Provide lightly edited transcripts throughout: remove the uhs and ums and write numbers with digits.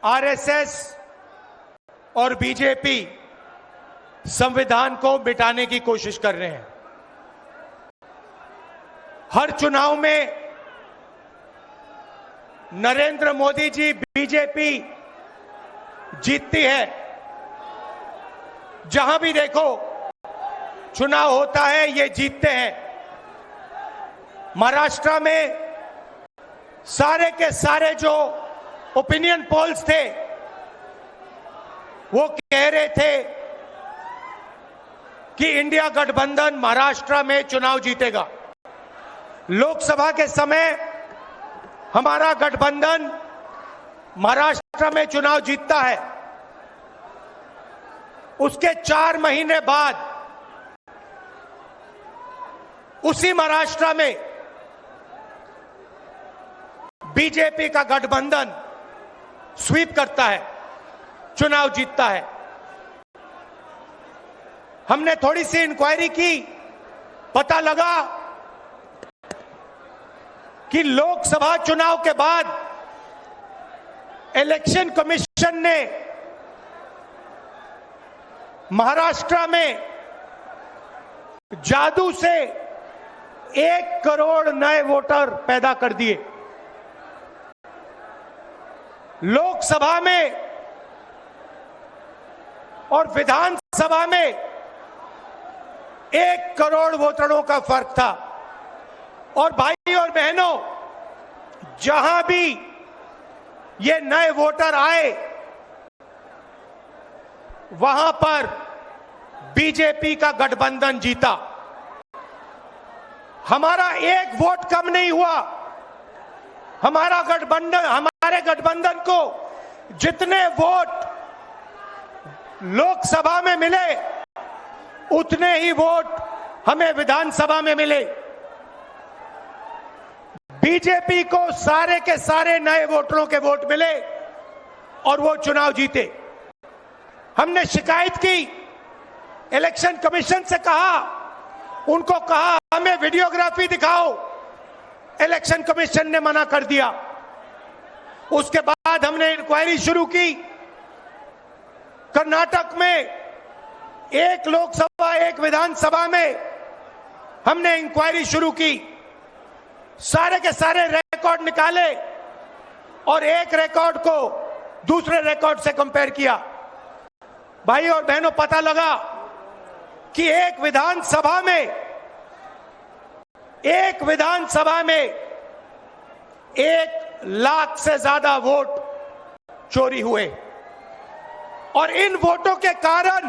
RSS और BJP संविधान को मिटाने की कोशिश कर रहे हैं। हर चुनाव में नरेंद्र मोदी जी बीजेपी जीतती है। जहां भी देखो चुनाव होता है ये जीतते हैं। महाराष्ट्र में सारे के सारे जो ओपिनियन पोल्स थे वो कह रहे थे कि इंडिया गठबंधन महाराष्ट्र में चुनाव जीतेगा। लोकसभा के समय हमारा गठबंधन महाराष्ट्र में चुनाव जीतता है। उसके 4 महीने बाद उसी महाराष्ट्र में बीजेपी का गठबंधन स्वीप करता है, चुनाव जीतता है। हमने थोड़ी सी इंक्वायरी की, पता लगा कि लोकसभा चुनाव के बाद इलेक्शन कमीशन ने महाराष्ट्र में जादू से 1 करोड़ नए वोटर पैदा कर दिए। लोकसभा में और विधानसभा में 1 करोड़ वोटरों का फर्क था। और भाई और बहनों, जहां भी ये नए वोटर आए वहां पर बीजेपी का गठबंधन जीता। हमारा 1 वोट कम नहीं हुआ। हमारे गठबंधन को जितने वोट लोकसभा में मिले उतने ही वोट हमें विधानसभा में मिले। बीजेपी को सारे के सारे नए वोटरों के वोट मिले और वो चुनाव जीते। हमने शिकायत की, इलेक्शन कमीशन से कहा, उनको कहा हमें वीडियोग्राफी दिखाओ। इलेक्शन कमीशन ने मना कर दिया। उसके बाद हमने इंक्वायरी शुरू की। कर्नाटक में 1 लोकसभा 1 विधानसभा में हमने इंक्वायरी शुरू की। सारे के सारे रिकॉर्ड निकाले और एक रिकॉर्ड को दूसरे रिकॉर्ड से कंपेयर किया। भाई और बहनों, पता लगा कि एक विधानसभा में 1 लाख से ज्यादा वोट चोरी हुए। और इन वोटों के कारण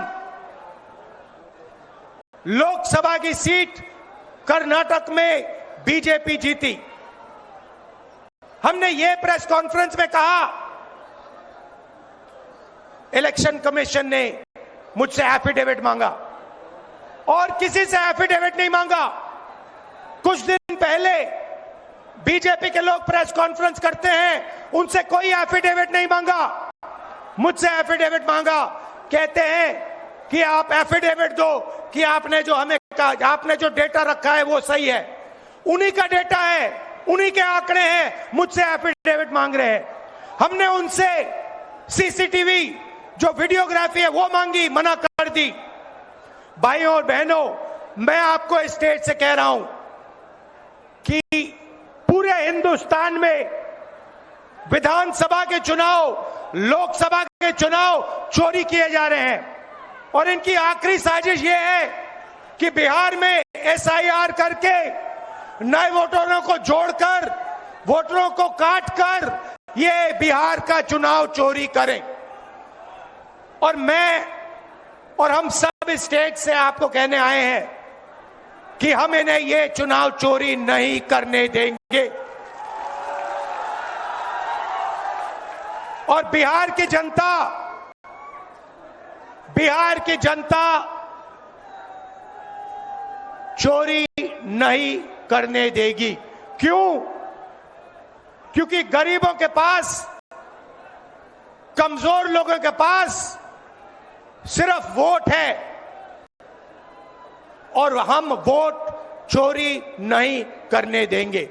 लोकसभा की सीट कर्नाटक में बीजेपी जीती। हमने ये प्रेस कॉन्फ्रेंस में कहा, इलेक्शन कमीशन ने मुझसे एफिडेविट मांगा और किसी से एफिडेविट नहीं मांगा। कुछ दिन पहले बीजेपी के लोग प्रेस कॉन्फ्रेंस करते हैं, उनसे कोई एफिडेविट नहीं मांगा, मुझसे एफिडेविट मांगा। कहते हैं कि आप एफिडेविट दो कि आपने जो हमें कहा, आपने जो डेटा रखा है वो सही है। उन्हीं का डेटा है, उन्हीं के आंकड़े हैं, मुझसे एफिडेविट मांग रहे हैं। हमने उनसे सीसीटीवी जो वीडियोग्राफी है वो मांगी, मना कर दी। भाइयों और बहनों, मैं आपको इस स्टेज से कह रहा हूं कि पूरे हिंदुस्तान में विधानसभा के चुनाव, लोकसभा के चुनाव चोरी किए जा रहे हैं। और इनकी आखिरी साजिश ये है कि बिहार में एसआईआर करके नए वोटरों को जोड़कर, वोटरों को काटकर ये बिहार का चुनाव चोरी करें। और मैं और हम सब इस स्टेज से आपको कहने आए हैं कि हम इन्हें ये चुनाव चोरी नहीं करने देंगे। और बिहार की जनता चोरी नहीं करने देगी। क्यों? क्योंकि गरीबों के पास, कमजोर लोगों के पास सिर्फ वोट है और हम वोट चोरी नहीं करने देंगे।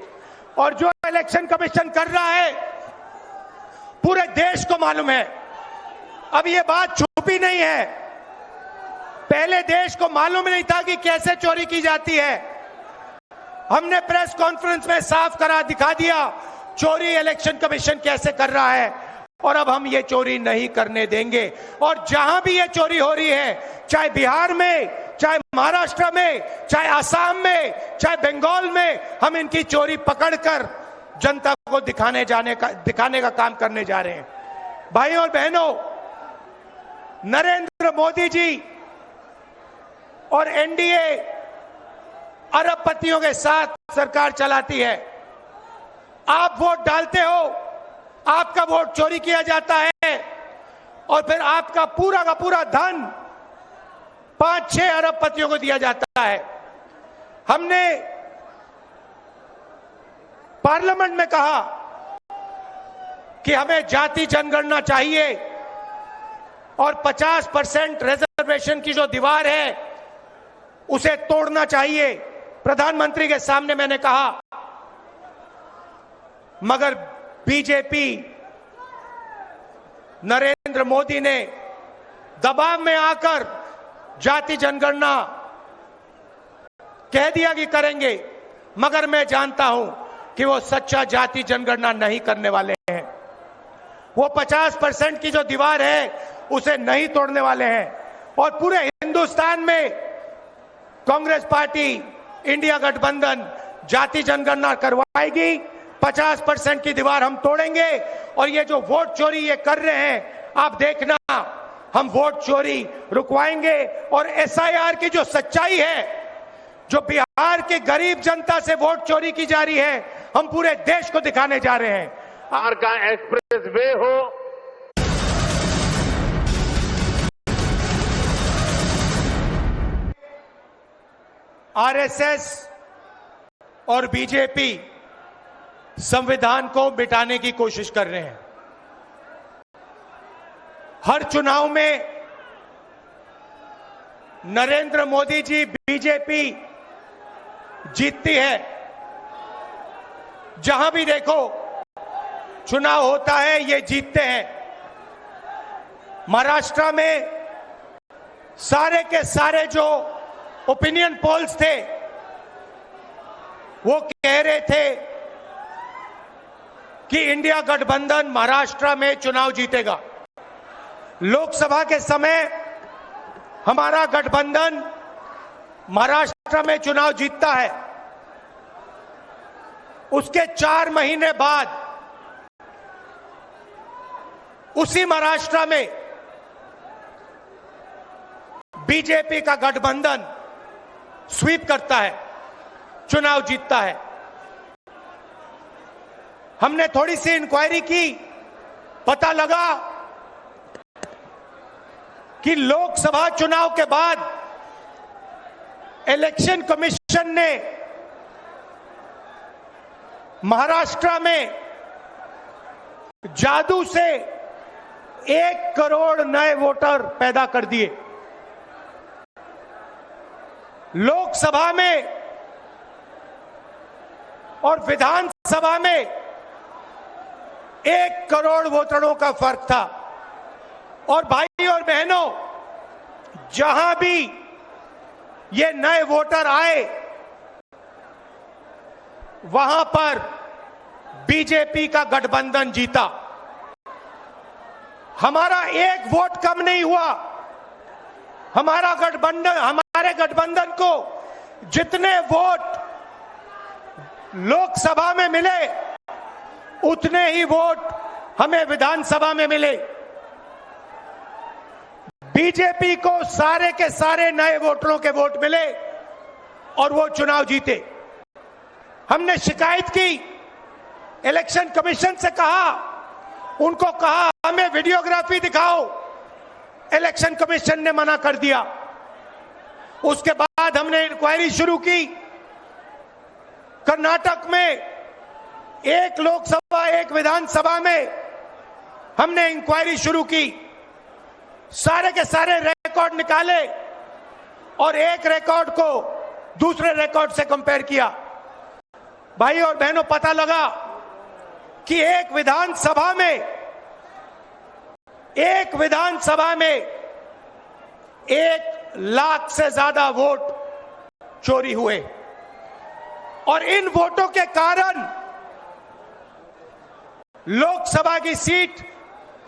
और जो इलेक्शन कमीशन कर रहा है पूरे देश को मालूम है। अब ये बात छुपी नहीं है, पहले देश को मालूम नहीं था कि कैसे चोरी की जाती है। हमने प्रेस कॉन्फ्रेंस में साफ करा दिखा दिया चोरी इलेक्शन कमीशन कैसे कर रहा है, और अब हम ये चोरी नहीं करने देंगे। और जहां भी ये चोरी हो रही है, चाहे बिहार में, चाहे महाराष्ट्र में, चाहे असम में, चाहे बंगाल में, हम इनकी चोरी पकड़कर जनता को दिखाने का काम करने जा रहे हैं। भाइयों और बहनों, नरेंद्र मोदी जी और एनडीए अरबपतियों के साथ सरकार चलाती है। आप वोट डालते हो, आपका वोट चोरी किया जाता है, और फिर आपका पूरा का पूरा धन 5-6 अरबपतियों को दिया जाता है। हमने पार्लियामेंट में कहा कि हमें जाति जनगणना चाहिए और 50% रिजर्वेशन की जो दीवार है उसे तोड़ना चाहिए। प्रधानमंत्री के सामने मैंने कहा, मगर बीजेपी, नरेंद्र मोदी ने दबाव में आकर जाति जनगणना कह दिया कि करेंगे, मगर मैं जानता हूं कि वो सच्चा जाति जनगणना नहीं करने वाले हैं। वो 50% की जो दीवार है उसे नहीं तोड़ने वाले हैं, और पूरे हिंदुस्तान में कांग्रेस पार्टी, इंडिया गठबंधन जाति जनगणना करवाएगी। 50% की दीवार हम तोड़ेंगे, और ये जो वोट चोरी ये कर रहे हैं, आप देखना, हम वोट चोरी रुकवाएंगे। और एसआईआर की जो सच्चाई है, जो बिहार के गरीब जनता से वोट चोरी की जा रही है, हम पूरे देश को दिखाने जा रहे हैं। बिहार का एक्सप्रेस वे हो, आरएसएस और बीजेपी संविधान को मिटाने की कोशिश कर रहे हैं। हर चुनाव में नरेंद्र मोदी जी, बीजेपी जीतती है। जहां भी देखो चुनाव होता है, ये जीतते हैं। महाराष्ट्र में सारे के सारे जो ओपिनियन पोल्स थे वो कह रहे थे कि इंडिया गठबंधन महाराष्ट्र में चुनाव जीतेगा। लोकसभा के समय हमारा गठबंधन महाराष्ट्र में चुनाव जीतता है। उसके 4 महीने बाद उसी महाराष्ट्र में बीजेपी का गठबंधन स्वीप करता है, चुनाव जीतता है। हमने थोड़ी सी इंक्वायरी की, पता लगा कि लोकसभा चुनाव के बाद इलेक्शन कमीशन ने महाराष्ट्र में जादू से 1 करोड़ नए वोटर पैदा कर दिए। लोकसभा में और विधानसभा में 1 करोड़ वोटरों का फर्क था। और भाई और बहनों, जहां भी ये नए वोटर आए, वहां पर बीजेपी का गठबंधन जीता। हमारा 1 वोट कम नहीं हुआ। हमारे गठबंधन को जितने वोट लोकसभा में मिले, उतने ही वोट हमें विधानसभा में मिले। बीजेपी को सारे के सारे नए वोटरों के वोट मिले और वो चुनाव जीते। हमने शिकायत की, इलेक्शन कमीशन से कहा, उनको कहा हमें वीडियोग्राफी दिखाओ, इलेक्शन कमीशन ने मना कर दिया। उसके बाद हमने इंक्वायरी शुरू की। कर्नाटक में 1 लोकसभा 1 विधानसभा में हमने इंक्वायरी शुरू की, सारे के सारे रिकॉर्ड निकाले और एक रिकॉर्ड को दूसरे रिकॉर्ड से कंपेयर किया। भाई और बहनों, पता लगा कि 1 विधानसभा में एक विधानसभा में 1 लाख से ज्यादा वोट चोरी हुए और इन वोटों के कारण लोकसभा की सीट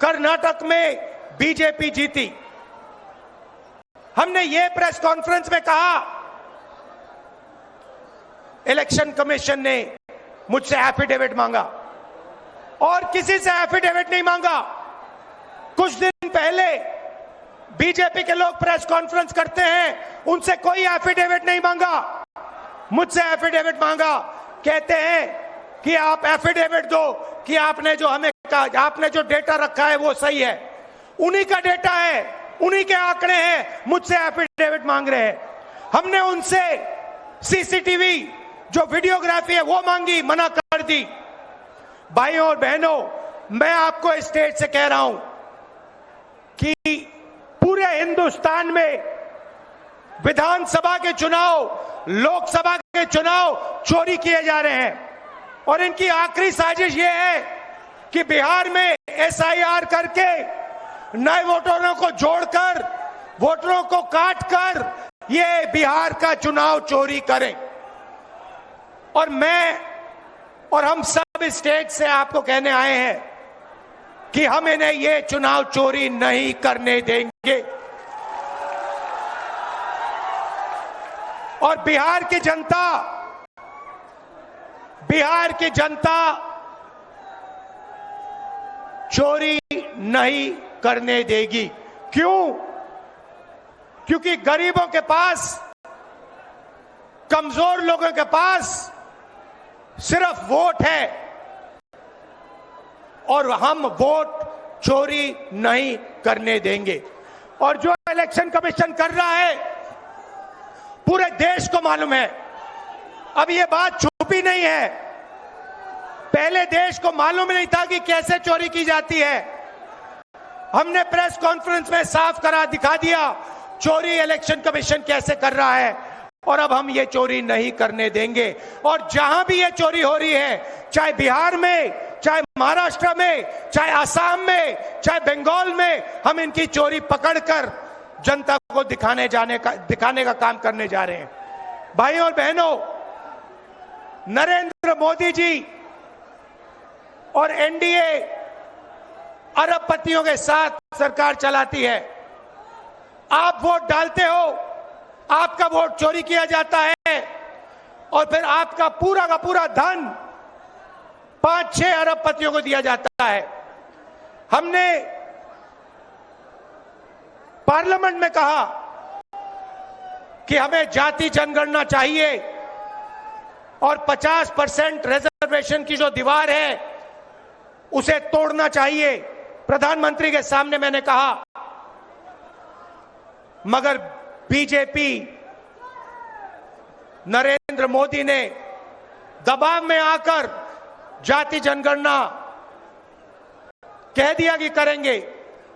कर्नाटक में बीजेपी जीती। हमने ये प्रेस कॉन्फ्रेंस में कहा, इलेक्शन कमीशन ने मुझसे एफिडेविट मांगा और किसी से एफिडेविट नहीं मांगा। कुछ दिन पहले बीजेपी के लोग प्रेस कॉन्फ्रेंस करते हैं, उनसे कोई एफिडेविट नहीं मांगा, मुझसे एफिडेविट मांगा। कहते हैं कि आप एफिडेविट दो कि आपने जो हमें कहा, आपने जो डेटा रखा है वो सही है। उन्हीं का डेटा है, उन्हीं के आंकड़े हैं, मुझसे एफिडेविट मांग रहे हैं। हमने उनसे सीसीटीवी जो वीडियोग्राफी है वो मांगी, मना कर दी। भाइयों और बहनों, मैं आपको इस स्टेज से कह रहा हूं कि पूरे हिंदुस्तान में विधानसभा के चुनाव, लोकसभा के चुनाव चोरी किए जा रहे हैं और इनकी आखिरी साजिश ये है कि बिहार में एसआईआर करके नए वोटरों को जोड़कर, वोटरों को काटकर ये बिहार का चुनाव चोरी करें। और मैं और हम सब स्टेट से आपको कहने आए हैं कि हम इन्हें ये चुनाव चोरी नहीं करने देंगे। और बिहार की जनता चोरी नहीं करने देगी। क्यों? क्योंकि गरीबों के पास, कमजोर लोगों के पास सिर्फ वोट है और हम वोट चोरी नहीं करने देंगे। और जो इलेक्शन कमीशन कर रहा है पूरे देश को मालूम है। अब ये बात छुपी नहीं है, पहले देश को मालूम नहीं था कि कैसे चोरी की जाती है। हमने प्रेस कॉन्फ्रेंस में साफ करा दिखा दिया चोरी इलेक्शन कमीशन कैसे कर रहा है और अब हम ये चोरी नहीं करने देंगे। और जहां भी ये चोरी हो रही है, चाहे बिहार में, चाहे महाराष्ट्र में, चाहे असम में, चाहे बंगाल में, हम इनकी चोरी पकड़कर जनता को दिखाने का काम करने जा रहे हैं। भाइयों और बहनों, नरेंद्र मोदी जी और एनडीए अरबपतियों के साथ सरकार चलाती है। आप वोट डालते हो, आपका वोट चोरी किया जाता है और फिर आपका पूरा का पूरा धन 5-6 अरबपतियों को दिया जाता है। हमने पार्लियामेंट में कहा कि हमें जाति जनगणना चाहिए और 50% रिजर्वेशन की जो दीवार है उसे तोड़ना चाहिए। प्रधानमंत्री के सामने मैंने कहा, मगर बीजेपी, नरेंद्र मोदी ने दबाव में आकर जाति जनगणना कह दिया कि करेंगे,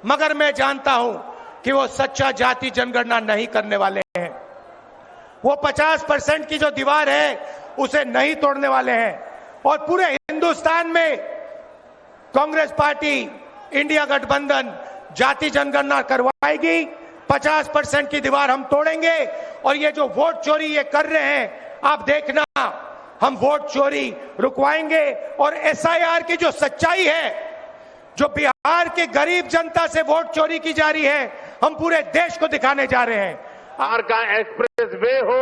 मगर मैं जानता हूं कि वो सच्चा जाति जनगणना नहीं करने वाले हैं। वो 50% की जो दीवार है उसे नहीं तोड़ने वाले हैं और पूरे हिंदुस्तान में कांग्रेस पार्टी, इंडिया गठबंधन जाति जनगणना करवाएगी। 50% की दीवार हम तोड़ेंगे और ये जो वोट चोरी ये कर रहे हैं, आप देखना, हम वोट चोरी रुकवाएंगे। और एसआईआर की जो सच्चाई है, जो बिहार के गरीब जनता से वोट चोरी की जा रही है, हम पूरे देश को दिखाने जा रहे हैं। बिहार का एक्सप्रेस वे हो,